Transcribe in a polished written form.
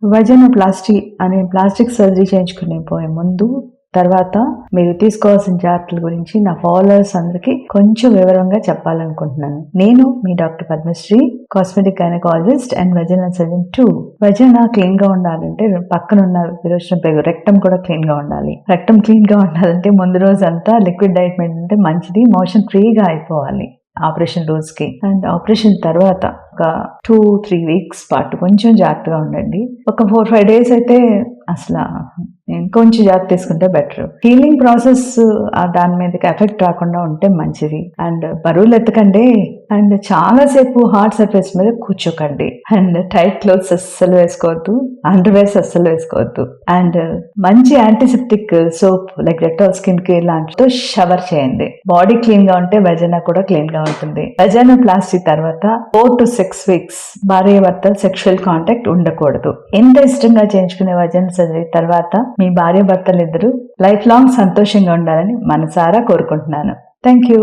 వజనోప్లాస్టీ అనే plastic surgery చేయించుకునే పోయే ముందు తర్వాత మీరు తీసుకోవాల్సిన జాగ్రత్తల గురించి నా ఫాలోవర్స్ అందరికి కొంచెం వివరంగా చెప్పాలనుకుంటున్నాను. నేను మీ doctor Padmashri, cosmetic gynaecologist and vaginal surgeon 2. Vagina clean గా ఉండాలంటే పక్కన ఉన్న విరోచన పేగు రెక్టమ్ కూడా క్లీన్ గా ఉండాలి. రెక్టమ్ క్లీన్ గా ఉండాలంటే ముందు రోజు అంతా లిక్విడ్ డైట్ మెయింటైన్ అంటే మంచిది. మోషన్ ఫ్రీగా అయిపోవాలి ఆపరేషన్ రోజుకి. అండ్ ఆపరేషన్ తర్వాత ఒక 2-3 వీక్స్ పాటు కొంచెం జాగ్రత్తగా ఉండండి. ఒక 4-5 డేస్ అయితే అసలు ఇంకొంచెం జాగ్రత్త తీసుకుంటే బెటర్. హీలింగ్ ప్రాసెస్ దాని మీదకి ఎఫెక్ట్ రాకుండా ఉంటే మంచిది. అండ్ బరువులు ఎత్తకండి. అండ్ చాలాసేపు హార్డ్ సర్ఫేస్ మీద కూర్చోకండి. అండ్ టైట్ క్లోత్స్ అస్సలు వేసుకోవద్దు. అండర్వేర్స్ అస్సలు వేసుకోవద్దు. అండ్ మంచి antiseptic soap like Dettol skin care లాంటితో షవర్ చేయండి. బాడీ క్లీన్ గా ఉంటే వెజైనా కూడా క్లీన్ గా ఉంటుంది. వజనోప్లాస్టీ తర్వాత 4 to 6 వీక్స్ భార్య భర్తల సెక్షువల్ కాంటాక్ట్ ఉండకూడదు. ఎంత ఇష్టంగా చేయించుకునే వజన సర్జరీ తర్వాత మీ భార్య భర్తలు ఇద్దరు లైఫ్ లాంగ్ సంతోషంగా ఉండాలని మనసారా కోరుకుంటున్నాను. Thank you.